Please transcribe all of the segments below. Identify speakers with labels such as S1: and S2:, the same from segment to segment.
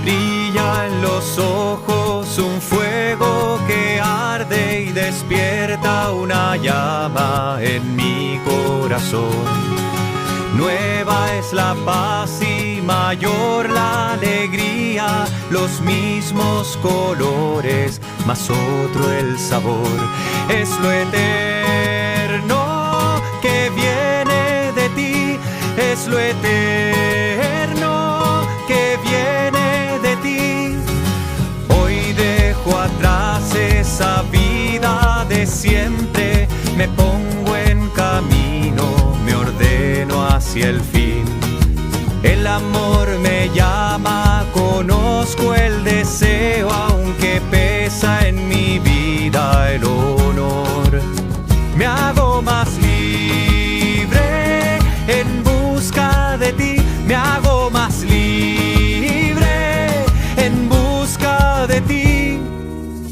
S1: brilla en los ojos un fuego que arde y despierta una llama en mi corazón. Nueva es la paz y mayor la alegría, los mismos colores, mas otro el sabor. Es lo eterno que viene de ti, es lo eterno que viene de ti. Hoy dejo atrás esa vida de siempre, me pongo en camino, me ordeno hacia el fin. El amor me llama, conozco el deseo, aunque pesa en mi vida el honor. Me hago más libre en busca de ti, me hago más libre en busca de ti.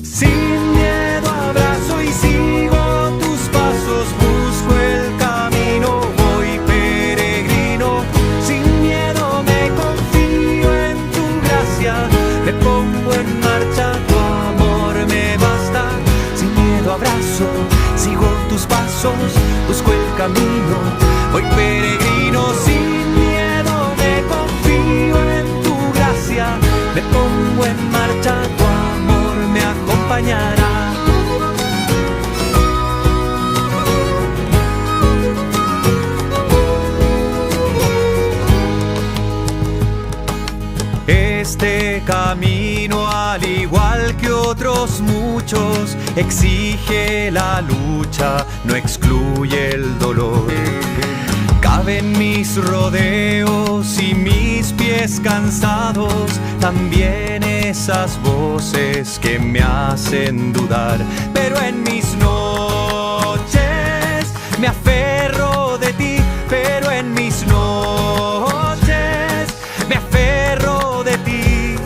S1: Sin miedo abrazo y sigo tus pasos, busco el camino, voy peregrino. Sin miedo me confío en tu gracia, me pongo en marcha, tu amor me basta. Sin miedo abrazo, sigo tus pasos, busco el camino, voy peregrino. Sin miedo me confío en tu gracia, me pongo en marcha, tu amor me acompañará. Este camino, al igual que otros muchos, exige la lucha, no excluye el dolor. Caben mis rodeos y mis pies cansados, también esas voces que me hacen dudar. Pero en mis noches me aferro de ti, pero en mis noches me aferro de ti.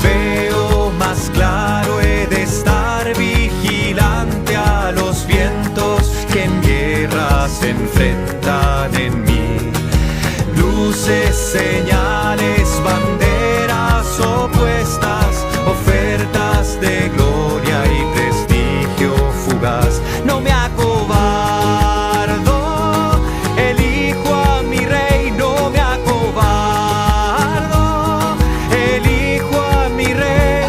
S1: Veo más claro, he de estar vigilante a los vientos que en guerra se enfrentan en mí. Luces, señales, banderas opuestas, ofertas de gloria y prestigio fugaz. No me acobardo, elijo a mi rey, no me acobardo, elijo a mi rey.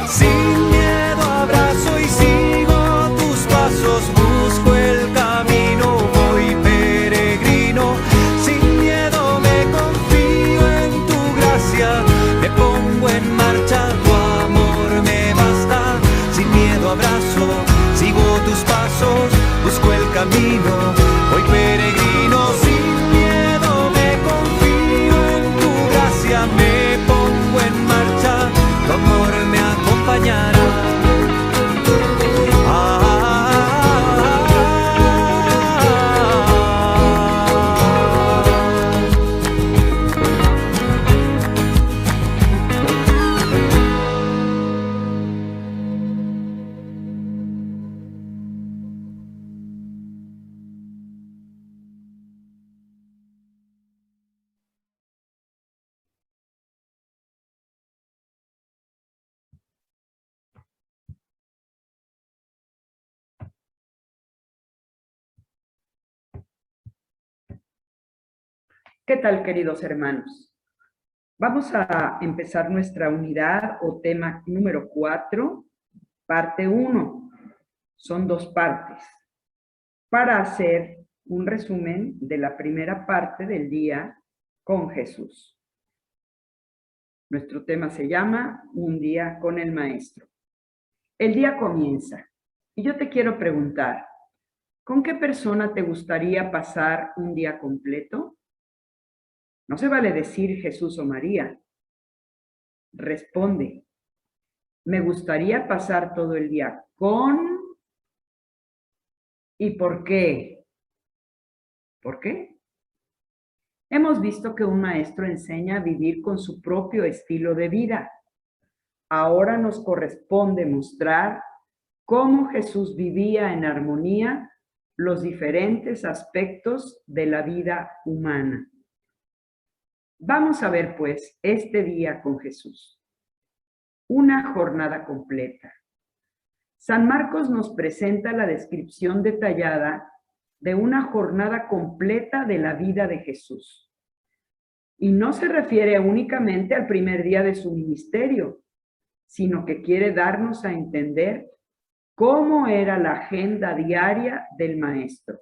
S1: Sin miedo abrazo y sigo tus pasos, busco el camino, voy peregrino. Sin miedo me confío en tu gracia, me pongo en marcha, tu amor me basta. Sin miedo abrazo, sigo tus pasos, busco el camino, voy peregrino. Sin miedo me confío en tu gracia, me pongo en marcha, tu amor me acompañará.
S2: ¿Qué tal, queridos hermanos? Vamos a empezar nuestra unidad o tema número 4, parte 1. Son 2 partes, para hacer un resumen de la primera parte del día con Jesús. Nuestro tema se llama Un día con el Maestro. El día comienza y yo te quiero preguntar, ¿con qué persona te gustaría pasar un día completo? No se vale decir Jesús o María. Responde, me gustaría pasar todo el día con... ¿Y por qué? ¿Por qué? Hemos visto que un maestro enseña a vivir con su propio estilo de vida. Ahora nos corresponde mostrar cómo Jesús vivía en armonía los diferentes aspectos de la vida humana. Vamos a ver, pues, este día con Jesús. Una jornada completa. San Marcos nos presenta la descripción detallada de una jornada completa de la vida de Jesús. Y no se refiere únicamente al primer día de su ministerio, sino que quiere darnos a entender cómo era la agenda diaria del Maestro.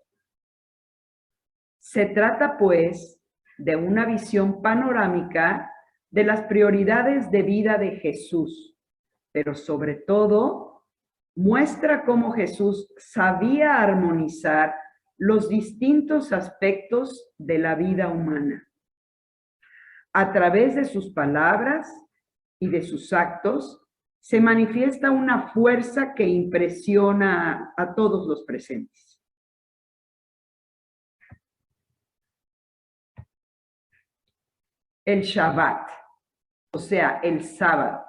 S2: Se trata, pues, de una visión panorámica de las prioridades de vida de Jesús, pero sobre todo muestra cómo Jesús sabía armonizar los distintos aspectos de la vida humana. A través de sus palabras y de sus actos, se manifiesta una fuerza que impresiona a todos los presentes. El Shabbat, o sea, el sábado.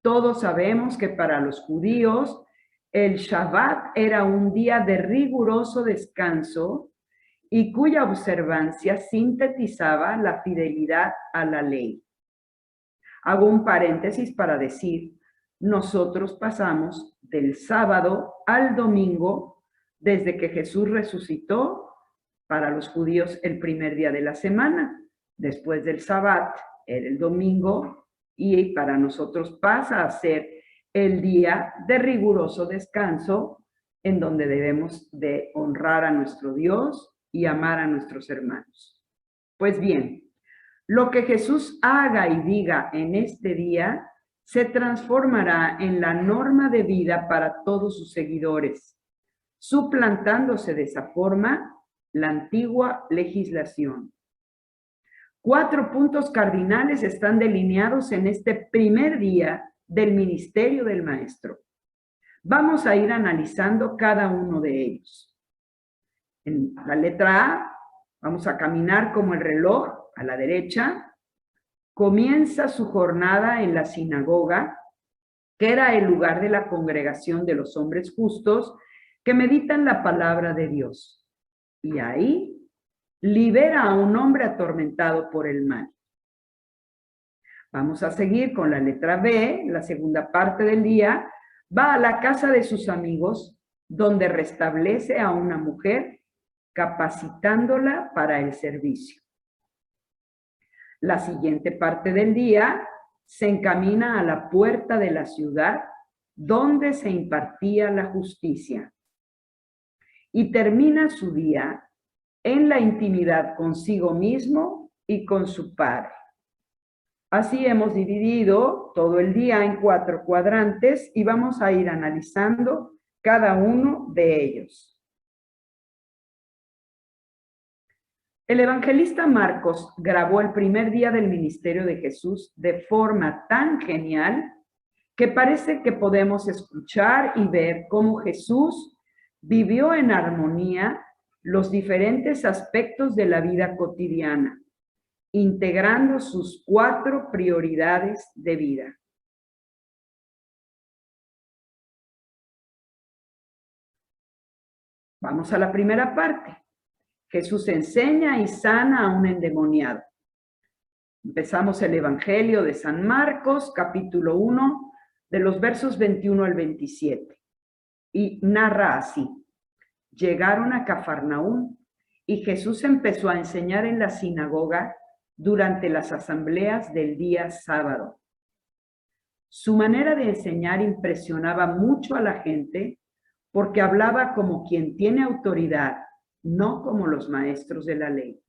S2: Todos sabemos que para los judíos el Shabbat era un día de riguroso descanso y cuya observancia sintetizaba la fidelidad a la ley. Hago un paréntesis para decir, nosotros pasamos del sábado al domingo desde que Jesús resucitó, para los judíos el primer día de la semana. Después del Sabbat era el domingo y para nosotros pasa a ser el día de riguroso descanso en donde debemos de honrar a nuestro Dios y amar a nuestros hermanos. Pues bien, lo que Jesús haga y diga en este día se transformará en la norma de vida para todos sus seguidores, suplantándose de esa forma la antigua legislación. 4 puntos cardinales están delineados en este primer día del ministerio del Maestro. Vamos a ir analizando cada uno de ellos. En la letra A, vamos a caminar como el reloj a la derecha. Comienza su jornada en la sinagoga, que era el lugar de la congregación de los hombres justos que meditan la palabra de Dios. Y ahí libera a un hombre atormentado por el mal. Vamos a seguir con la letra B, la segunda parte del día. Va a la casa de sus amigos, donde restablece a una mujer, capacitándola para el servicio. La siguiente parte del día se encamina a la puerta de la ciudad, donde se impartía la justicia. Y termina su día en la intimidad consigo mismo y con su Padre. Así hemos dividido todo el día en 4 cuadrantes y vamos a ir analizando cada uno de ellos. El evangelista Marcos grabó el primer día del ministerio de Jesús de forma tan genial que parece que podemos escuchar y ver cómo Jesús vivió en armonía los diferentes aspectos de la vida cotidiana, integrando sus 4 prioridades de vida. Vamos a la primera parte. Jesús enseña y sana a un endemoniado. Empezamos el Evangelio de San Marcos, capítulo 1, de los versos 21 al 27. Y narra así. Llegaron a Cafarnaúm y Jesús empezó a enseñar en la sinagoga durante las asambleas del día sábado. Su manera de enseñar impresionaba mucho a la gente porque hablaba como quien tiene autoridad, no como los maestros de la ley.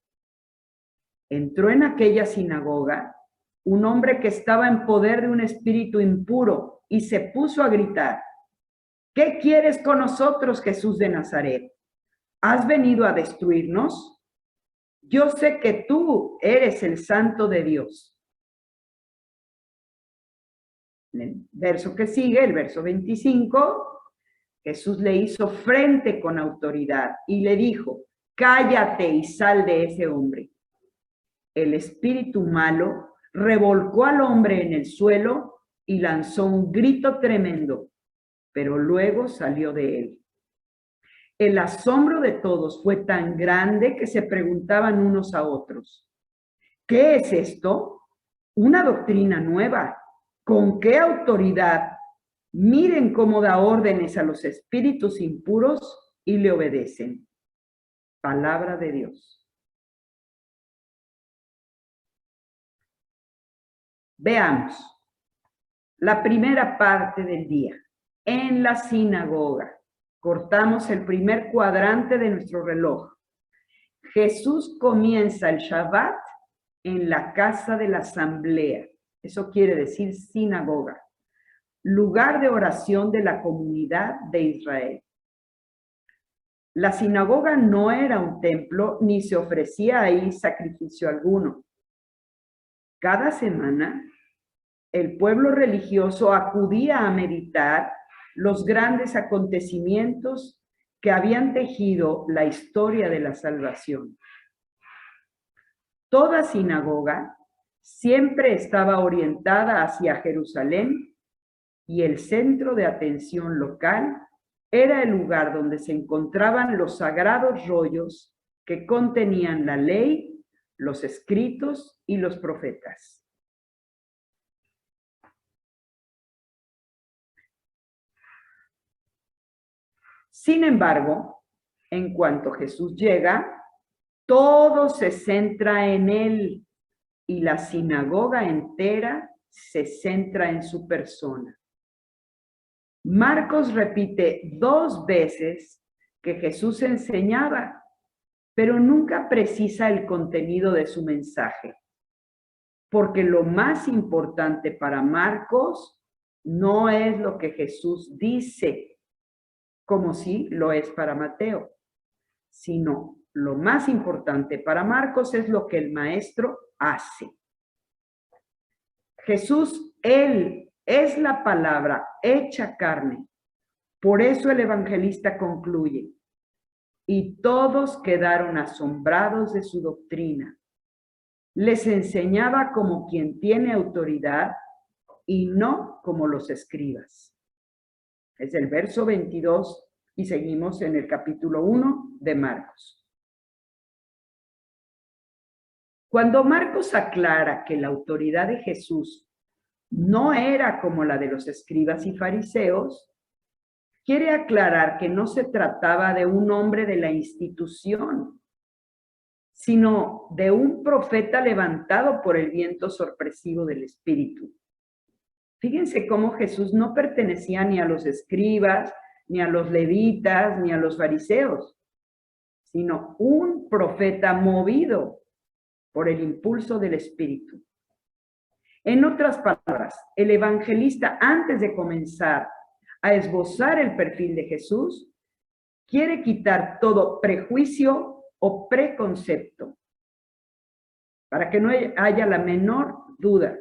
S2: Entró en aquella sinagoga un hombre que estaba en poder de un espíritu impuro y se puso a gritar: ¿Qué quieres con nosotros, Jesús de Nazaret? ¿Has venido a destruirnos? Yo sé que tú eres el Santo de Dios. En el verso que sigue, el verso 25, Jesús le hizo frente con autoridad y le dijo: cállate y sal de ese hombre. El espíritu malo revolcó al hombre en el suelo y lanzó un grito tremendo, pero luego salió de él. El asombro de todos fue tan grande que se preguntaban unos a otros: ¿Qué es esto? Una doctrina nueva. ¿Con qué autoridad? Miren cómo da órdenes a los espíritus impuros y le obedecen. Palabra de Dios. Veamos la primera parte del día. En la sinagoga. Cortamos el primer cuadrante de nuestro reloj. Jesús comienza el Shabbat en la casa de la asamblea. Eso quiere decir sinagoga. Lugar de oración de la comunidad de Israel. La sinagoga no era un templo ni se ofrecía ahí sacrificio alguno. Cada semana, el pueblo religioso acudía a meditar los grandes acontecimientos que habían tejido la historia de la salvación. Toda sinagoga siempre estaba orientada hacia Jerusalén y el centro de atención local era el lugar donde se encontraban los sagrados rollos que contenían la ley, los escritos y los profetas. Sin embargo, en cuanto Jesús llega, todo se centra en él y la sinagoga entera se centra en su persona. Marcos repite 2 veces que Jesús enseñaba, pero nunca precisa el contenido de su mensaje, porque lo más importante para Marcos no es lo que Jesús dice, como sí lo es para Mateo, sino lo más importante para Marcos es lo que el maestro hace. Jesús, él es la palabra hecha carne. Por eso el evangelista concluye, y todos quedaron asombrados de su doctrina. Les enseñaba como quien tiene autoridad y no como los escribas. Es el verso 22 y seguimos en el capítulo 1 de Marcos. Cuando Marcos aclara que la autoridad de Jesús no era como la de los escribas y fariseos, quiere aclarar que no se trataba de un hombre de la institución, sino de un profeta levantado por el viento sorpresivo del Espíritu. Fíjense cómo Jesús no pertenecía ni a los escribas, ni a los levitas, ni a los fariseos, sino un profeta movido por el impulso del Espíritu. En otras palabras, el evangelista, antes de comenzar a esbozar el perfil de Jesús, quiere quitar todo prejuicio o preconcepto, para que no haya la menor duda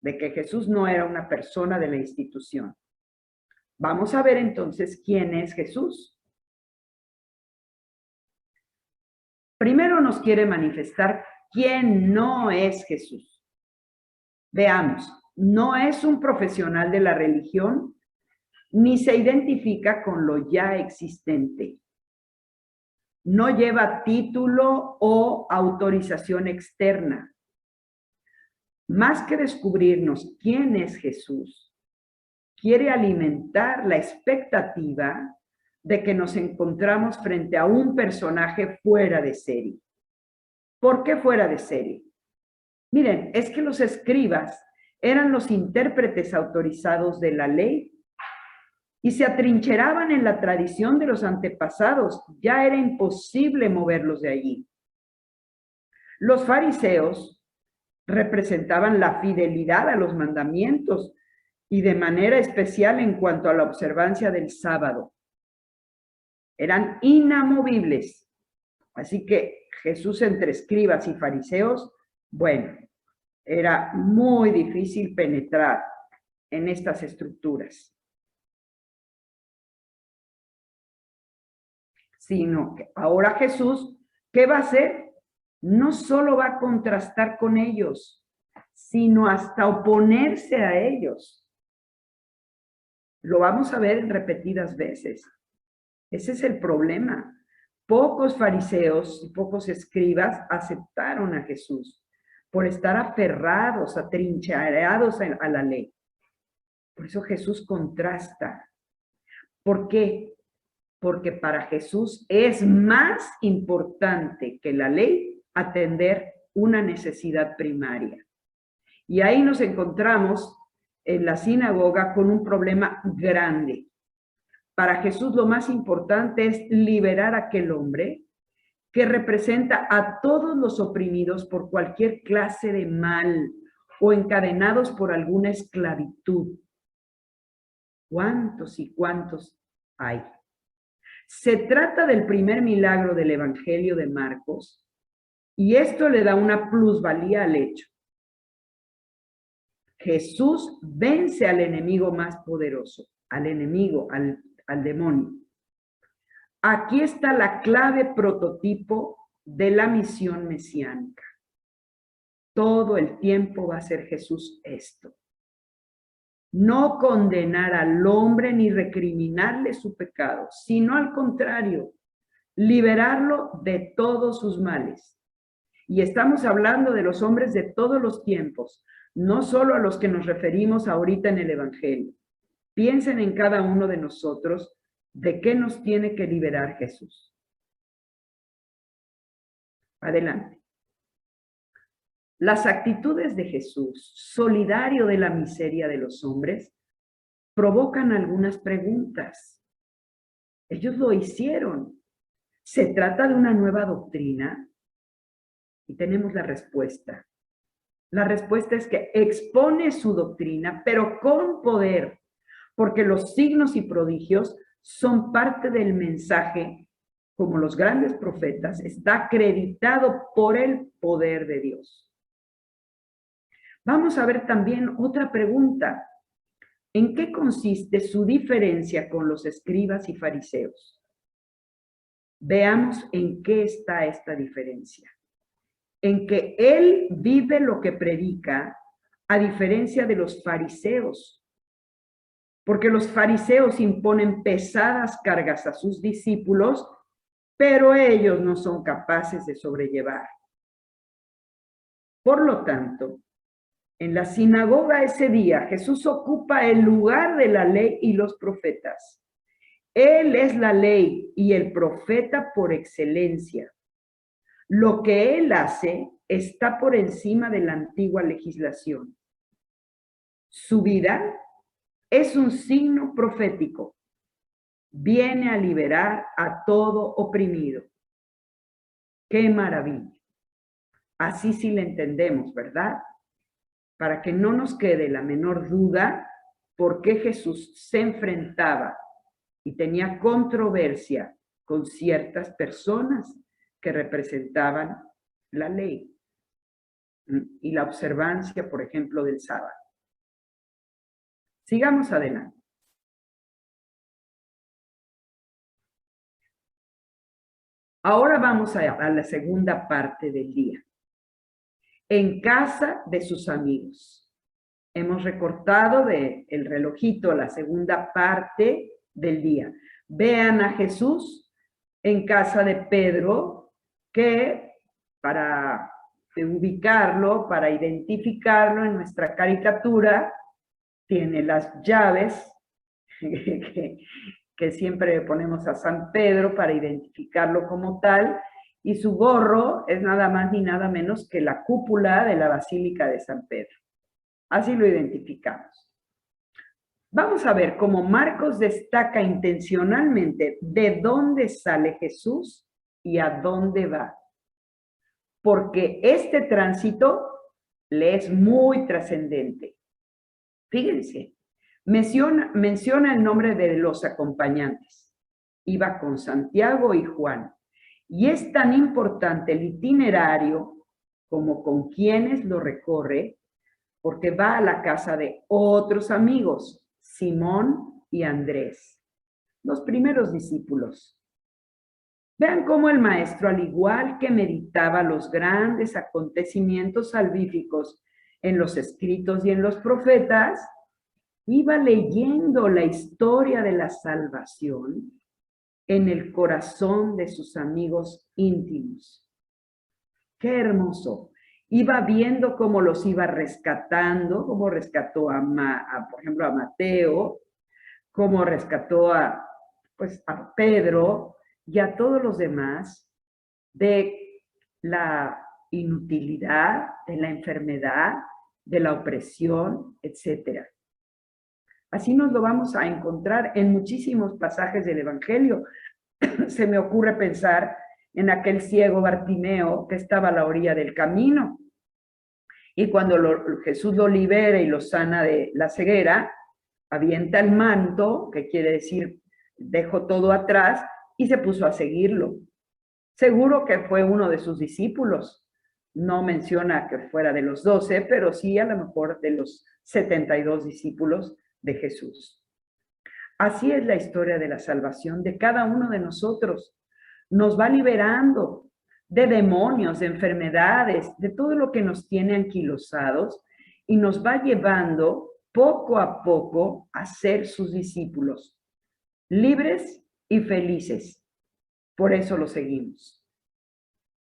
S2: de que Jesús no era una persona de la institución. Vamos a ver entonces quién es Jesús. Primero nos quiere manifestar quién no es Jesús. Veamos, no es un profesional de la religión, ni se identifica con lo ya existente. No lleva título o autorización externa. Más que descubrirnos quién es Jesús, quiere alimentar la expectativa de que nos encontramos frente a un personaje fuera de serie. ¿Por qué fuera de serie? Miren, es que los escribas eran los intérpretes autorizados de la ley y se atrincheraban en la tradición de los antepasados. Ya era imposible moverlos de allí. Los fariseos representaban la fidelidad a los mandamientos y de manera especial en cuanto a la observancia del sábado. Eran inamovibles. Así que Jesús entre escribas y fariseos, bueno, era muy difícil penetrar en estas estructuras. Sino que ahora Jesús, ¿qué va a hacer? No solo va a contrastar con ellos, sino hasta oponerse a ellos. Lo vamos a ver en repetidas veces. Ese es el problema. Pocos fariseos y pocos escribas aceptaron a Jesús, por estar aferrados, atrincherados a la ley. Por eso Jesús contrasta. ¿Por qué? Porque para Jesús es más importante que la ley atender una necesidad primaria. Y ahí nos encontramos en la sinagoga con un problema grande. Para Jesús lo más importante es liberar a aquel hombre que representa a todos los oprimidos por cualquier clase de mal o encadenados por alguna esclavitud. ¿Cuántos y cuántos hay? Se trata del primer milagro del Evangelio de Marcos y esto le da una plusvalía al hecho. Jesús vence al enemigo más poderoso, al enemigo, al demonio. Aquí está la clave prototipo de la misión mesiánica. Todo el tiempo va a ser Jesús esto. No condenar al hombre ni recriminarle su pecado, sino al contrario, liberarlo de todos sus males. Y estamos hablando de los hombres de todos los tiempos, no solo a los que nos referimos ahorita en el Evangelio. Piensen en cada uno de nosotros de qué nos tiene que liberar Jesús. Adelante. Las actitudes de Jesús, solidario de la miseria de los hombres, provocan algunas preguntas. Ellos lo hicieron. ¿Se trata de una nueva doctrina? Y tenemos la respuesta. La respuesta es que expone su doctrina, pero con poder, porque los signos y prodigios son parte del mensaje, como los grandes profetas, está acreditado por el poder de Dios. Vamos a ver también otra pregunta. ¿En qué consiste su diferencia con los escribas y fariseos? Veamos en qué está esta diferencia. En que él vive lo que predica, a diferencia de los fariseos. Porque los fariseos imponen pesadas cargas a sus discípulos, pero ellos no son capaces de sobrellevar. Por lo tanto, en la sinagoga ese día, Jesús ocupa el lugar de la ley y los profetas. Él es la ley y el profeta por excelencia. Lo que él hace está por encima de la antigua legislación. Su vida es un signo profético. Viene a liberar a todo oprimido. ¡Qué maravilla! Así sí le entendemos, ¿verdad? Para que no nos quede la menor duda por qué Jesús se enfrentaba y tenía controversia con ciertas personas que representaban la ley y la observancia, por ejemplo, del sábado. Sigamos adelante. Ahora vamos a la segunda parte del día. En casa de sus amigos. Hemos recortado del relojito la segunda parte del día. Vean a Jesús en casa de Pedro, que para ubicarlo, para identificarlo en nuestra caricatura, tiene las llaves que siempre le ponemos a San Pedro para identificarlo como tal, y su gorro es nada más ni nada menos que la cúpula de la Basílica de San Pedro. Así lo identificamos. Vamos a ver cómo Marcos destaca intencionalmente de dónde sale Jesús y a dónde va. Porque este tránsito le es muy trascendente. Fíjense, menciona el nombre de los acompañantes. Iba con Santiago y Juan. Y es tan importante el itinerario como con quienes lo recorre, porque va a la casa de otros amigos, Simón y Andrés, los primeros discípulos. Vean cómo el maestro, al igual que meditaba los grandes acontecimientos salvíficos en los escritos y en los profetas, iba leyendo la historia de la salvación en el corazón de sus amigos íntimos. ¡Qué hermoso! iba viendo cómo los iba rescatando, cómo rescató por ejemplo, a Mateo, cómo rescató pues, a Pedro y a todos los demás de la inutilidad, de la enfermedad, de la opresión, etc. Así nos lo vamos a encontrar en muchísimos pasajes del Evangelio. Se me ocurre pensar en aquel ciego Bartimeo que estaba a la orilla del camino. Y cuando Jesús lo libera y lo sana de la ceguera, avienta el manto, que quiere decir, dejó todo atrás, y se puso a seguirlo. Seguro que fue uno de sus discípulos. No menciona que fuera de los 12, pero sí a lo mejor de los 72 discípulos de Jesús. Así es la historia de la salvación de cada uno de nosotros. Nos va liberando de demonios, de enfermedades, de todo lo que nos tiene anquilosados y nos va llevando poco a poco a ser sus discípulos, libres y felices. Por eso lo seguimos.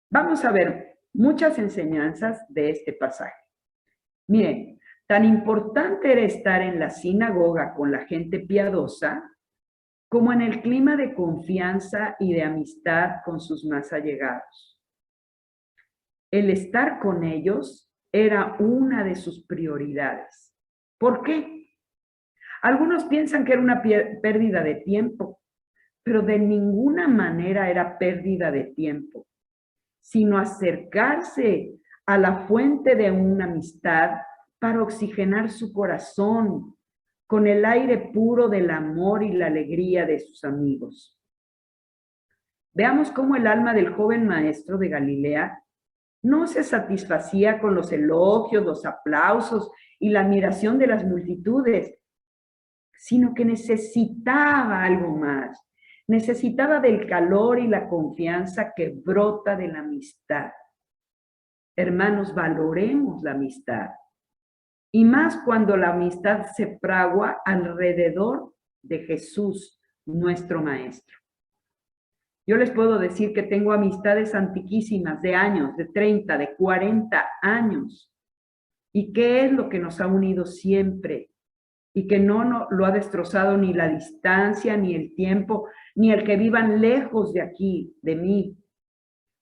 S2: Vamos a ver muchas enseñanzas de este pasaje. Miren, tan importante era estar en la sinagoga con la gente piadosa como en el clima de confianza y de amistad con sus más allegados. El estar con ellos era una de sus prioridades. ¿Por qué? Algunos piensan que era una pérdida de tiempo, pero de ninguna manera era pérdida de tiempo, sino acercarse a la fuente de una amistad para oxigenar su corazón con el aire puro del amor y la alegría de sus amigos. Veamos cómo el alma del joven maestro de Galilea no se satisfacía con los elogios, los aplausos y la admiración de las multitudes, sino que necesitaba algo más. Necesitaba del calor y la confianza que brota de la amistad. Hermanos, valoremos la amistad. Y más cuando la amistad se fragua alrededor de Jesús, nuestro Maestro. Yo les puedo decir que tengo amistades antiquísimas de años, de 30, de 40 años. ¿Y qué es lo que nos ha unido siempre? Y que no lo ha destrozado ni la distancia, ni el tiempo, ni el que vivan lejos de aquí, de mí.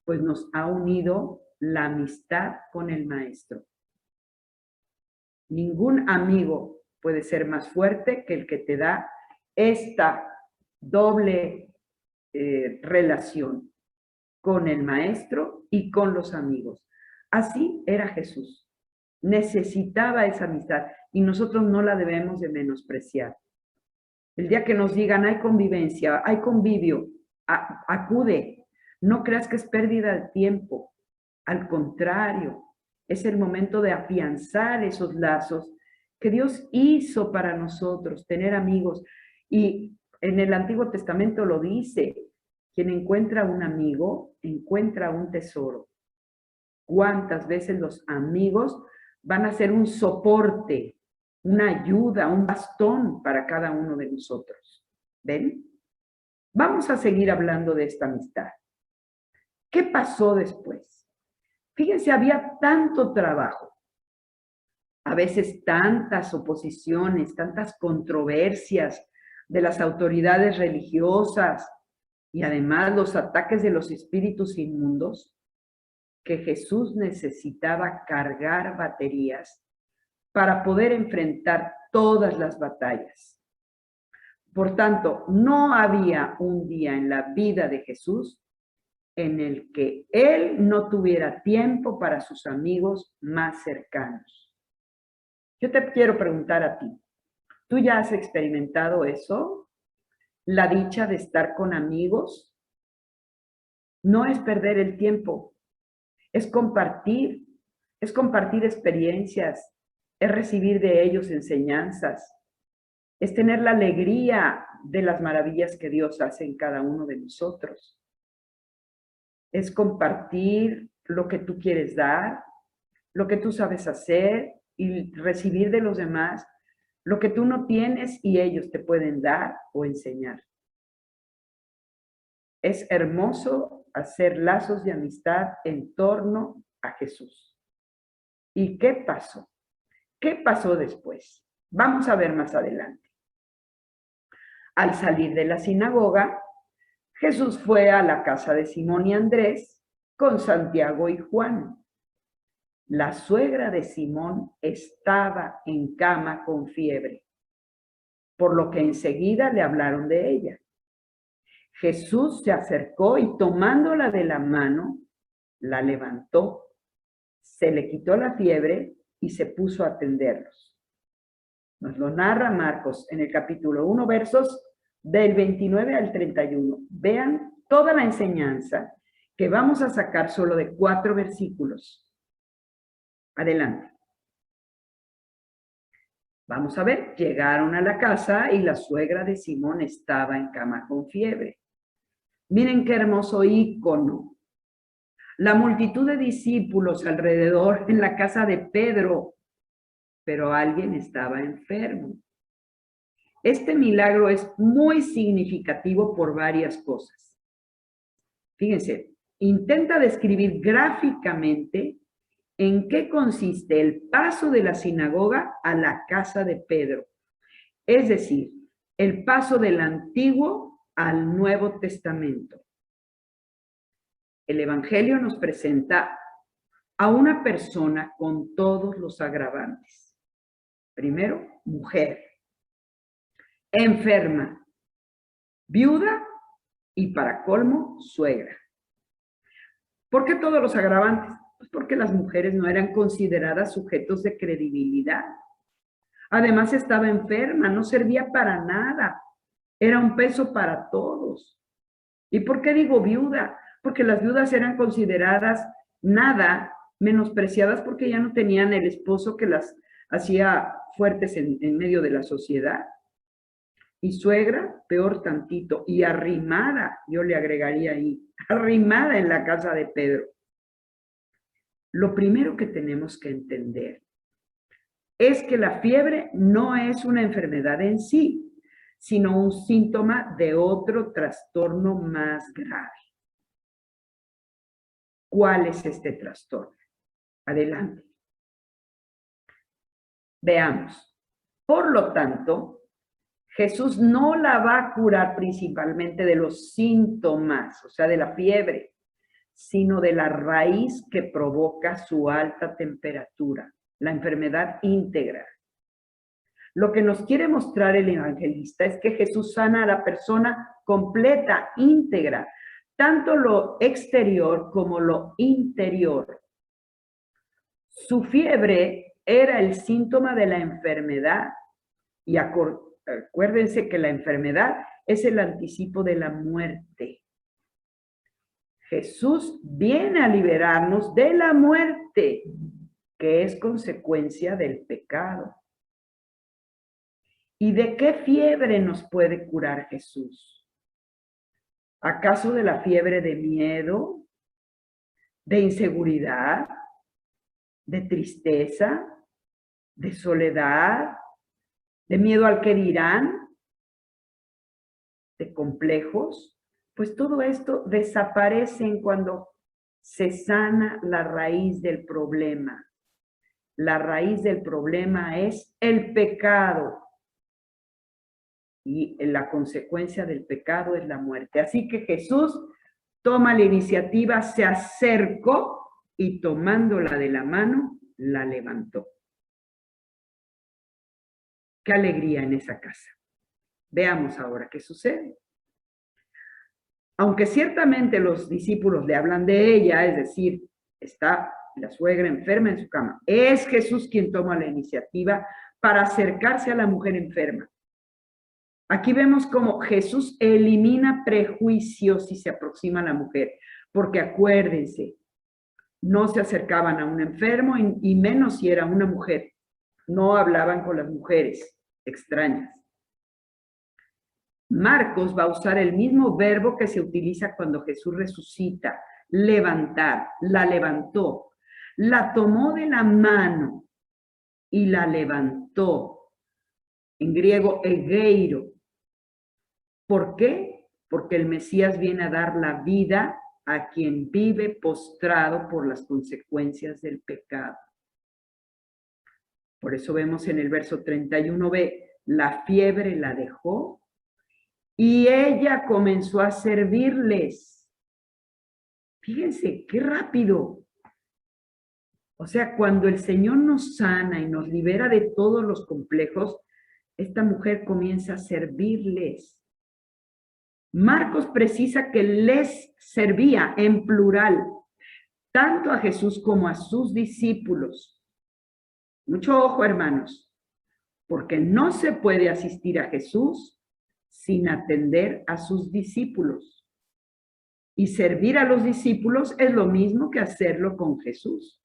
S2: Pues nos ha unido la amistad con el Maestro. Ningún amigo puede ser más fuerte que el que te da esta doble relación con el Maestro y con los amigos. Así era Jesús. Necesitaba esa amistad y nosotros no la debemos de menospreciar. El día que nos digan hay convivencia, hay convivio, acude. No creas que es pérdida de tiempo. Al contrario, es el momento de afianzar esos lazos que Dios hizo para nosotros, tener amigos. Y en el Antiguo Testamento lo dice, quien encuentra un amigo, encuentra un tesoro. ¿Cuántas veces los amigos van a ser un soporte, una ayuda, un bastón para cada uno de nosotros? ¿Ven? Vamos a seguir hablando de esta amistad. ¿Qué pasó después? Fíjense, había tanto trabajo, a veces tantas oposiciones, tantas controversias de las autoridades religiosas y además los ataques de los espíritus inmundos, que Jesús necesitaba cargar baterías para poder enfrentar todas las batallas. Por tanto, no había un día en la vida de Jesús en el que él no tuviera tiempo para sus amigos más cercanos. Yo te quiero preguntar a ti, ¿tú ya has experimentado eso? La dicha de estar con amigos. No es perder el tiempo, es compartir experiencias, es recibir de ellos enseñanzas, es tener la alegría de las maravillas que Dios hace en cada uno de nosotros. Es compartir lo que tú quieres dar, lo que tú sabes hacer y recibir de los demás lo que tú no tienes y ellos te pueden dar o enseñar. Es hermoso hacer lazos de amistad en torno a Jesús. ¿Y qué pasó? ¿Qué pasó después? Vamos a ver más adelante. Al salir de la sinagoga, Jesús fue a la casa de Simón y Andrés con Santiago y Juan. La suegra de Simón estaba en cama con fiebre, por lo que enseguida le hablaron de ella. Jesús se acercó y tomándola de la mano, la levantó, se le quitó la fiebre y se puso a atenderlos. Nos lo narra Marcos en el capítulo 1, versos del 29 al 31. Vean toda la enseñanza que vamos a sacar solo de 4 versículos. Adelante. Vamos a ver, llegaron a la casa y la suegra de Simón estaba en cama con fiebre. Miren qué hermoso ícono. La multitud de discípulos alrededor en la casa de Pedro, pero alguien estaba enfermo. Este milagro es muy significativo por varias cosas. Fíjense, intenta describir gráficamente en qué consiste el paso de la sinagoga a la casa de Pedro. Es decir, el paso del Antiguo al Nuevo Testamento. El Evangelio nos presenta a una persona con todos los agravantes. Primero, mujer, enferma, viuda y para colmo, suegra. ¿Por qué todos los agravantes? Pues porque las mujeres no eran consideradas sujetos de credibilidad. Además estaba enferma, no servía para nada. Era un peso para todos. ¿Y por qué digo viuda? Porque las viudas eran consideradas nada, menospreciadas porque ya no tenían el esposo que las hacía fuertes en medio de la sociedad. Y suegra, peor tantito, y arrimada, yo le agregaría ahí, arrimada en la casa de Pedro. Lo primero que tenemos que entender es que la fiebre no es una enfermedad en sí, sino un síntoma de otro trastorno más grave. ¿Cuál es este trastorno? Adelante. Veamos. Por lo tanto, Jesús no la va a curar principalmente de los síntomas, o sea, de la fiebre, sino de la raíz que provoca su alta temperatura, la enfermedad íntegra. Lo que nos quiere mostrar el evangelista es que Jesús sana a la persona completa, íntegra, tanto lo exterior como lo interior. Su fiebre era el síntoma de la enfermedad y acuérdense que la enfermedad es el anticipo de la muerte. Jesús viene a liberarnos de la muerte, que es consecuencia del pecado. ¿Y de qué fiebre nos puede curar Jesús? ¿Acaso de la fiebre de miedo, de inseguridad, de tristeza, de soledad, de miedo al que dirán, de complejos? Pues todo esto desaparece cuando se sana la raíz del problema. La raíz del problema es el pecado. Y la consecuencia del pecado es la muerte. Así que Jesús toma la iniciativa, se acercó y tomándola de la mano, la levantó. Qué alegría en esa casa. Veamos ahora qué sucede. Aunque ciertamente los discípulos le hablan de ella, es decir, está la suegra enferma en su cama, es Jesús quien toma la iniciativa para acercarse a la mujer enferma. Aquí vemos cómo Jesús elimina prejuicios y se aproxima a la mujer, porque acuérdense, no se acercaban a un enfermo y menos si era una mujer. No hablaban con las mujeres extrañas. Marcos va a usar el mismo verbo que se utiliza cuando Jesús resucita, levantar, la levantó, la tomó de la mano y la levantó. En griego, egeiro. ¿Por qué? Porque el Mesías viene a dar la vida a quien vive postrado por las consecuencias del pecado. Por eso vemos en el verso 31b, la fiebre la dejó y ella comenzó a servirles. Fíjense, qué rápido. O sea, cuando el Señor nos sana y nos libera de todos los complejos, esta mujer comienza a servirles. Marcos precisa que les servía en plural, tanto a Jesús como a sus discípulos. Mucho ojo, hermanos, porque no se puede asistir a Jesús sin atender a sus discípulos. Y servir a los discípulos es lo mismo que hacerlo con Jesús.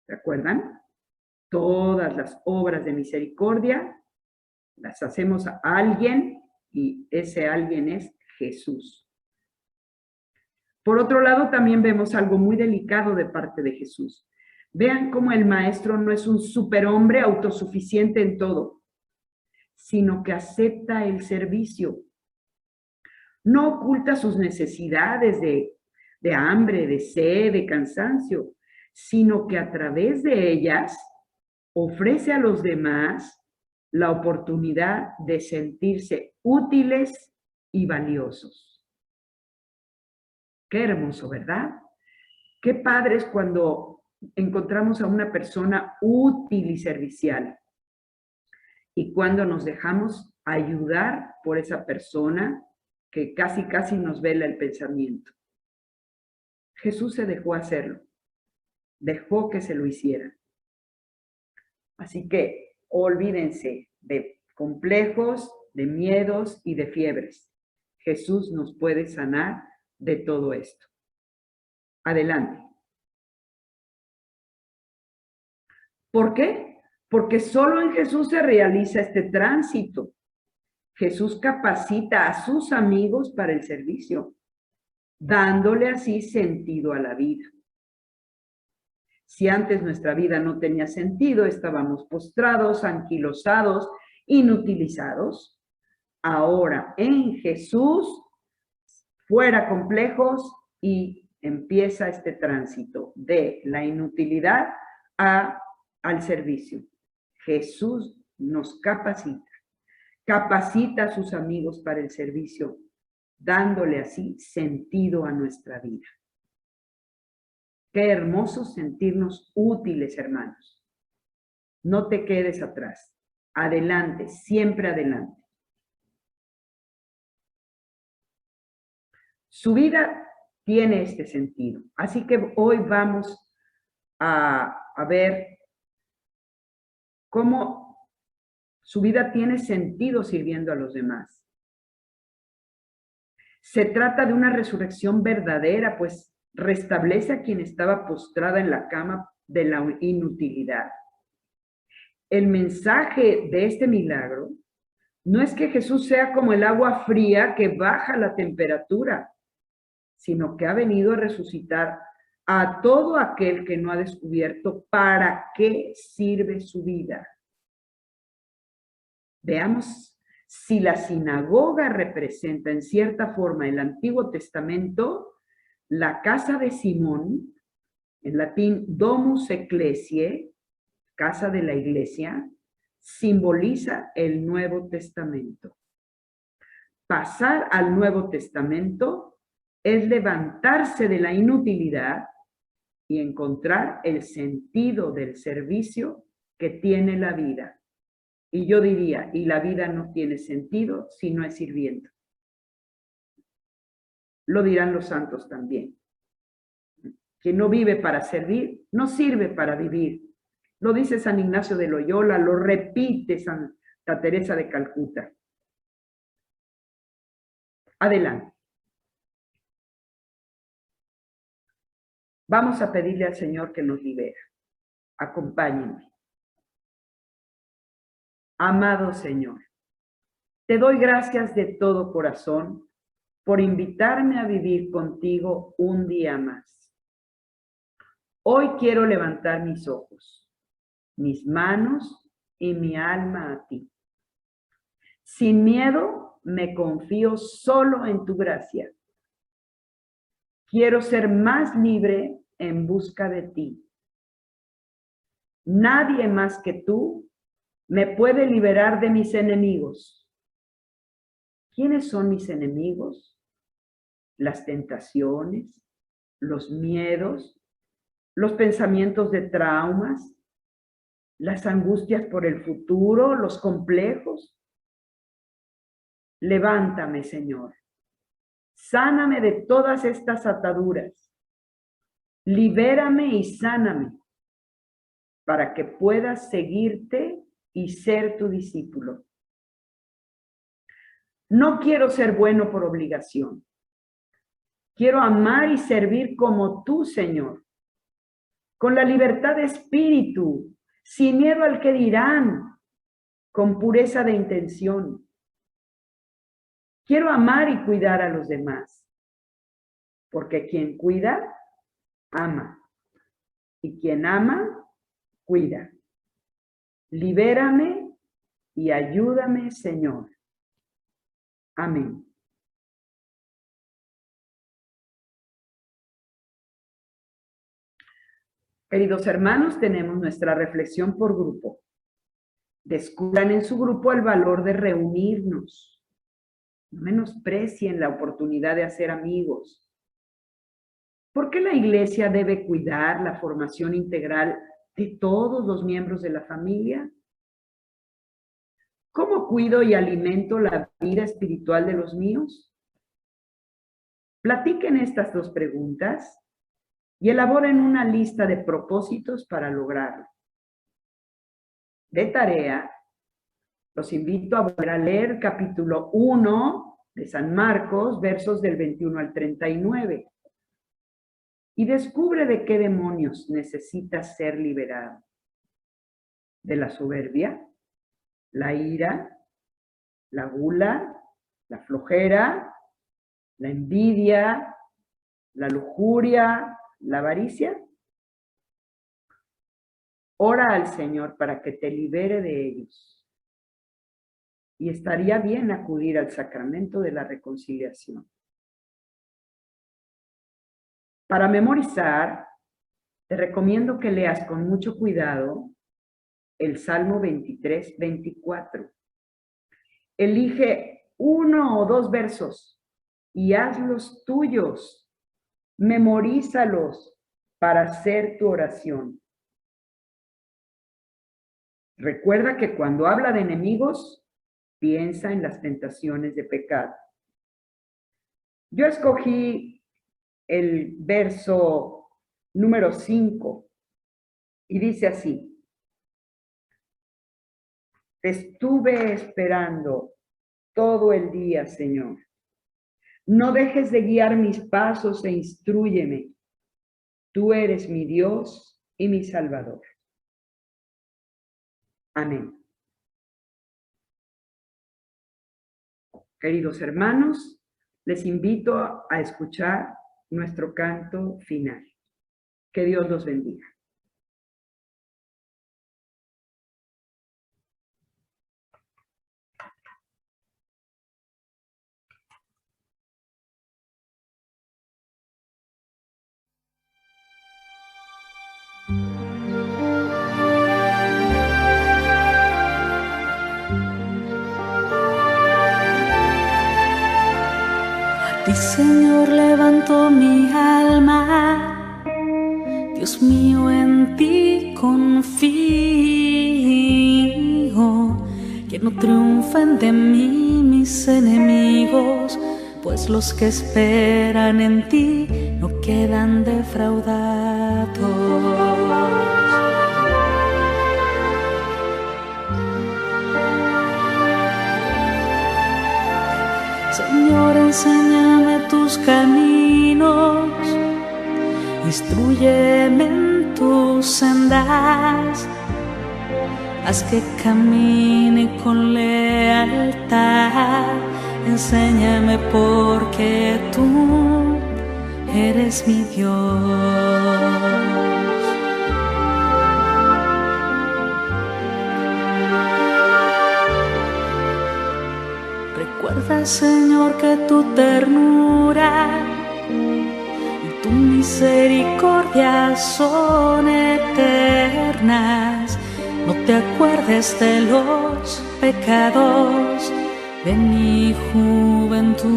S2: ¿Se acuerdan? Todas las obras de misericordia las hacemos a alguien y ese alguien es Jesús. Por otro lado, también vemos algo muy delicado de parte de Jesús. Vean cómo el maestro no es un superhombre autosuficiente en todo, sino que acepta el servicio. No oculta sus necesidades de hambre, de sed, de cansancio, sino que a través de ellas ofrece a los demás la oportunidad de sentirse útiles y valiosos. Qué hermoso, ¿verdad? Qué padre es cuando encontramos a una persona útil y servicial y cuando nos dejamos ayudar por esa persona que casi nos vela el pensamiento. Jesús se dejó hacerlo, dejó que se lo hiciera. Así que olvídense de complejos, de miedos y de fiebres. Jesús nos puede sanar de todo esto. Adelante. ¿Por qué? Porque solo en Jesús se realiza este tránsito. Jesús capacita a sus amigos para el servicio, dándole así sentido a la vida. Si antes nuestra vida no tenía sentido, estábamos postrados, anquilosados, inutilizados, ahora en Jesús, fuera complejos y empieza este tránsito de la inutilidad al servicio. Jesús nos capacita a sus amigos para el servicio, dándole así sentido a nuestra vida. Qué hermoso sentirnos útiles, hermanos. No te quedes atrás. Adelante, siempre adelante. Su vida tiene este sentido. Así que hoy vamos a ver cómo su vida tiene sentido sirviendo a los demás. Se trata de una resurrección verdadera, pues restablece a quien estaba postrada en la cama de la inutilidad. El mensaje de este milagro no es que Jesús sea como el agua fría que baja la temperatura, sino que ha venido a resucitar a todo aquel que no ha descubierto para qué sirve su vida. Veamos si la sinagoga representa en cierta forma el Antiguo Testamento. La casa de Simón, en latín domus ecclesiae, casa de la iglesia, simboliza el Nuevo Testamento. Pasar al Nuevo Testamento es levantarse de la inutilidad y encontrar el sentido del servicio que tiene la vida. Y yo diría, y la vida no tiene sentido si no es sirviendo. Lo dirán los santos también. Quien no vive para servir, no sirve para vivir. Lo dice San Ignacio de Loyola, lo repite Santa Teresa de Calcuta. Adelante. Vamos a pedirle al Señor que nos libere. Acompáñenme. Amado Señor, te doy gracias de todo corazón por invitarme a vivir contigo un día más. Hoy quiero levantar mis ojos, mis manos y mi alma a ti. Sin miedo me confío solo en tu gracia. Quiero ser más libre en busca de ti. Nadie más que tú me puede liberar de mis enemigos. ¿Quiénes son mis enemigos? Las tentaciones, los miedos, los pensamientos de traumas, las angustias por el futuro, los complejos. Levántame, Señor. Sáname de todas estas ataduras. Libérame y sáname para que pueda seguirte y ser tu discípulo. No quiero ser bueno por obligación. Quiero amar y servir como tú, Señor, con la libertad de espíritu, sin miedo al que dirán, con pureza de intención. Quiero amar y cuidar a los demás, porque quien cuida, ama, y quien ama, cuida. Libérame y ayúdame, Señor. Amén. Queridos hermanos, tenemos nuestra reflexión por grupo. Descubran en su grupo el valor de reunirnos. No menosprecien la oportunidad de hacer amigos. ¿Por qué la iglesia debe cuidar la formación integral de todos los miembros de la familia? ¿Cómo cuido y alimento la vida espiritual de los míos? Platiquen estas dos preguntas y elaboren una lista de propósitos para lograrlo. De tarea, los invito a volver a leer capítulo 1 de San Marcos, versos del 21 al 39. Y descubre de qué demonios necesitas ser liberado. De la soberbia, la ira, la gula, la flojera, la envidia, la lujuria, la avaricia. Ora al Señor para que te libere de ellos. Y estaría bien acudir al sacramento de la reconciliación. Para memorizar, te recomiendo que leas con mucho cuidado el Salmo 23, 24. Elige 1 o 2 versos y hazlos tuyos. Memorízalos para hacer tu oración. Recuerda que cuando habla de enemigos, piensa en las tentaciones de pecado. Yo escogí el verso número 5 y dice así: te estuve esperando todo el día, Señor. No dejes de guiar mis pasos e instrúyeme. Tú eres mi Dios y mi Salvador. Amén. Queridos hermanos, les invito a escuchar nuestro canto final. Que Dios los bendiga.
S3: A ti, Señor, levanto mi alma. Dios mío, en ti confío. Que no triunfen de mí mis enemigos, pues los que esperan en ti no quedan defraudados. Señor, enséñame tus caminos, instrúyeme en tus sendas, haz que camine con lealtad. Enséñame porque tú eres mi Dios. Recuerda, Señor, que tu ternura y tu misericordia misericordias son eternas. No te acuerdes de los pecados de mi juventud.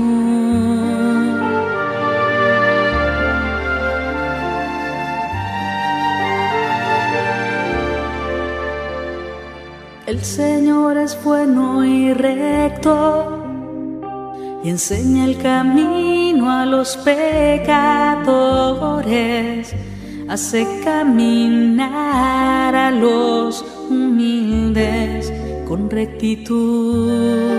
S3: El Señor es bueno y recto y enseña el camino a los pecadores, hace caminar a los humildes con rectitud.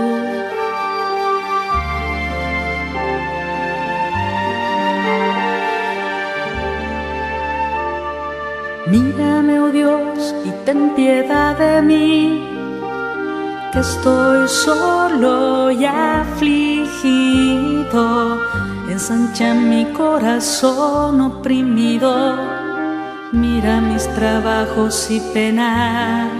S3: Mírame, oh Dios, y ten piedad de mí, que estoy solo y afligido. Ensancha mi corazón oprimido, mira mis trabajos y penas.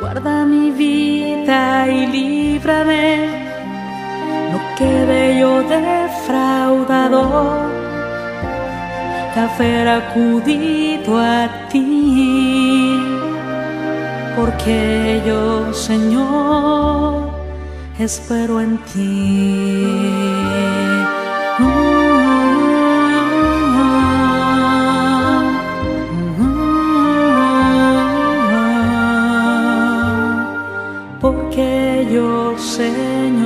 S3: Guarda mi vida y líbrame, no quede yo defraudado de haber acudido a ti, porque yo, Señor, espero en ti. Porque yo, Señor,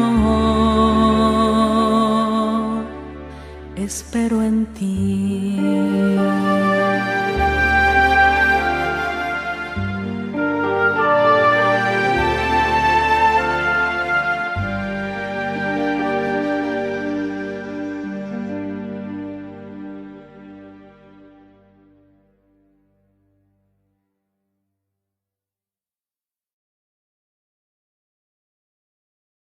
S3: espero en ti.